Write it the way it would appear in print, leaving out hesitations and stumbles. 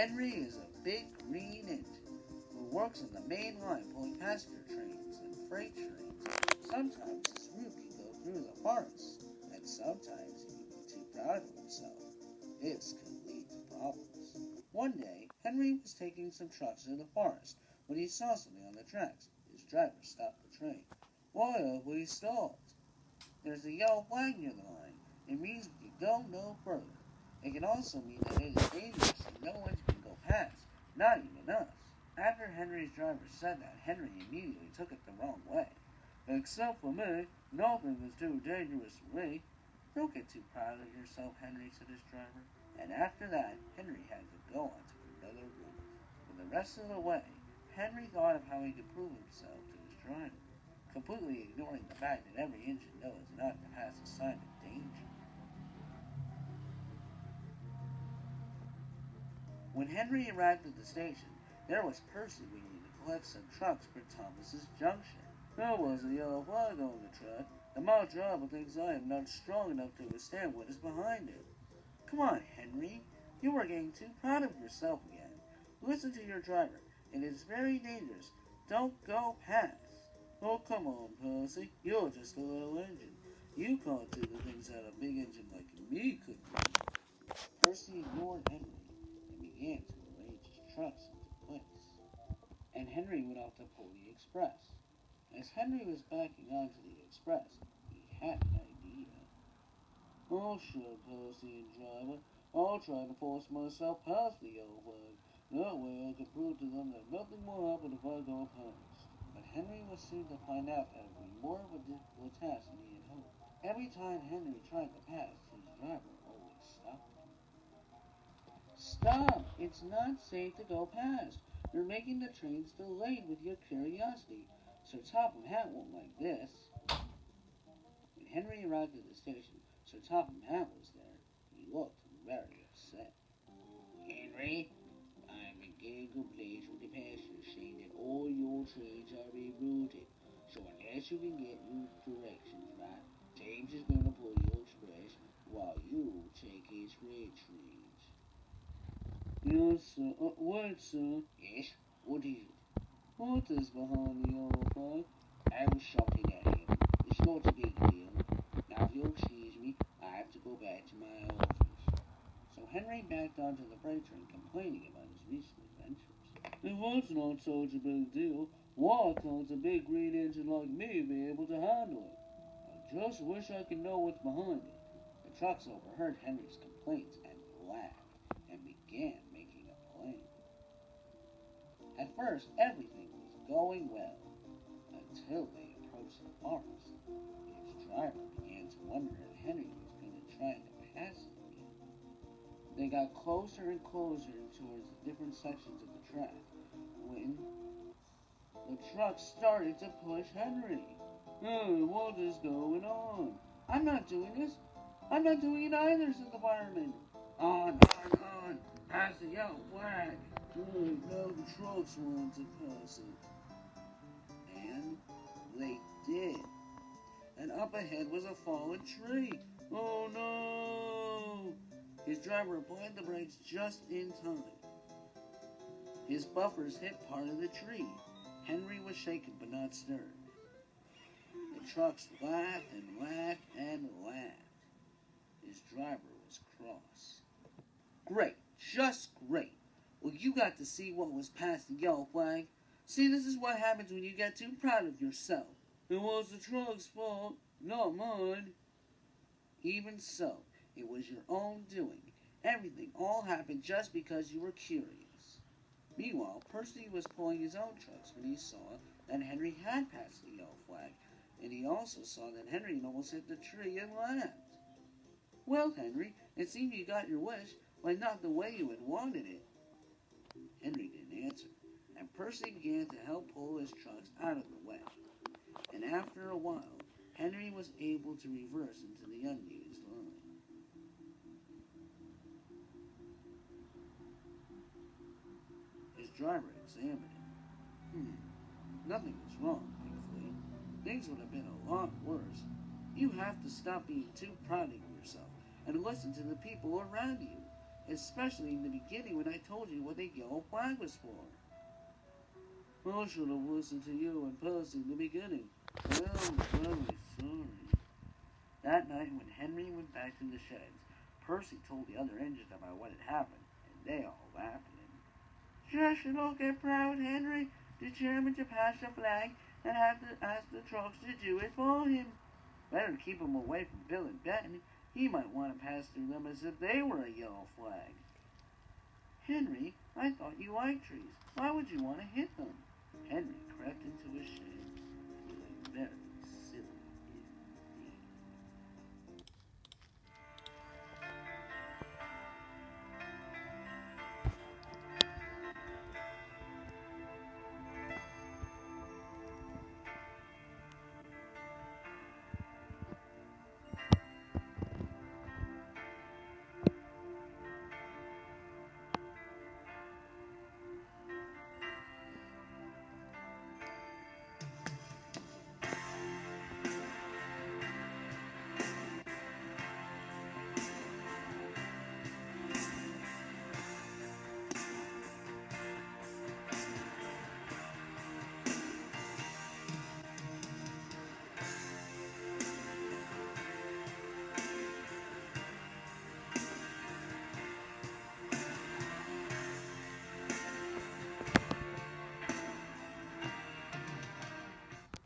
Henry is a big green engine who works on the main line pulling passenger trains and freight trains. Sometimes his route can go through the forest, and sometimes he can be too proud of himself. This could lead to problems. One day, Henry was taking some trucks to the forest when he saw something on the tracks. His driver stopped the train. Why have we stalled? There's a yellow flag near the line. It means we can go no further. It can also mean that it is dangerous and no one can go past, not even us. After Henry's driver said that, Henry immediately took it the wrong way. Except for me, nothing is too dangerous for me. Don't get too proud of yourself, Henry, said his driver. And after that, Henry had to go on to another route. For the rest of the way, Henry thought of how he could prove himself to his driver, completely ignoring the fact that every engine knows not to pass a sign of danger. When Henry arrived at the station, there was Percy waiting to collect some trucks for Thomas's Junction. There was a yellow flag on the track, and my driver thinks I am not strong enough to withstand what is behind it. Come on, Henry. You are getting too proud of yourself again. Listen to your driver. It is very dangerous. Don't go past. Oh, come on, Percy. You're just a little engine. You can't do the things that a big engine like me could do. Percy ignored Henry and began to arrange his trucks into place. And Henry went off to pull the express. As Henry was backing onto the express, he had an idea. Oh, sure, Percy and driver. I'll try to force myself past the yellow flag. That way I can prove to them that nothing will happen if I go past. But Henry was soon to find out that it would be more of a difficult task than he had hoped. Every time Henry tried to pass, his driver always stopped him. Stop! It's not safe to go past. You're making the trains delayed with your curiosity. Sir Topham Hatt won't like this. When Henry arrived at the station, Sir Topham Hatt was there. He looked very upset. Henry, I'm getting complaints from the passengers saying that all your trains are rerouted. So unless you can get your directions right, James is going to pull your express while you take his freight trains. Yes, sir. Wait, sir. Yes? What is it? What is behind the yellow flag? I was shouting at him. It's not a big deal. Now, if you'll excuse me, I have to go back to my office. So Henry backed onto the freight train, complaining about his recent adventures. If it's not such a big deal, why can't a big green engine like me be able to handle it? I just wish I could know what's behind it. The trucks overheard Henry's complaints and laughed and began making a plan. At first, everything was going well until they approached the forest. His driver began to wonder if Henry was going to try to pass him again. They got closer and closer towards the different sections of the track when the truck started to push Henry. Hey, what is going on? I'm not doing this. I'm not doing it either, said the fireman. On, pass the yellow flag. Good, now the trucks want to pass it. And they did. And up ahead was a fallen tree. Oh no! His driver applied the brakes just in time. His buffers hit part of the tree. Henry was shaken but not stirred. The trucks laughed and laughed and laughed. His driver was cross. Great, just great. Well, you got to see what was past the yellow flag. See, this is what happens when you get too proud of yourself. It was the truck's fault, not mine. Even so, it was your own doing. Everything all happened just because you were curious. Meanwhile, Percy was pulling his own trucks when he saw that Henry had passed the yellow flag, and he also saw that Henry had almost hit the tree and laughed. Well, Henry, it seemed you got your wish, but not the way you had wanted it. Henry didn't answer, and Percy began to help pull his trucks out of the way. And after a while, Henry was able to reverse into the unused line. His driver examined it. Nothing was wrong, thankfully. Things would have been a lot worse. You have to stop being too proud of yourself and listen to the people around you. especially in the beginning when I told you what the yellow flag was for. I should have listened to you and Percy in the beginning. I am very sorry. That night, when Henry went back to the sheds, Percy told the other engines about what had happened, and they all laughed at him. Just look at proud Henry, determined to pass the flag and have to ask the trucks to do it for him. Better keep him away from Bill and Ben. He might want to pass through them as if they were a yellow flag. Henry, I thought you liked trees. Why would you want to hit them? Henry crept into his shed, feeling very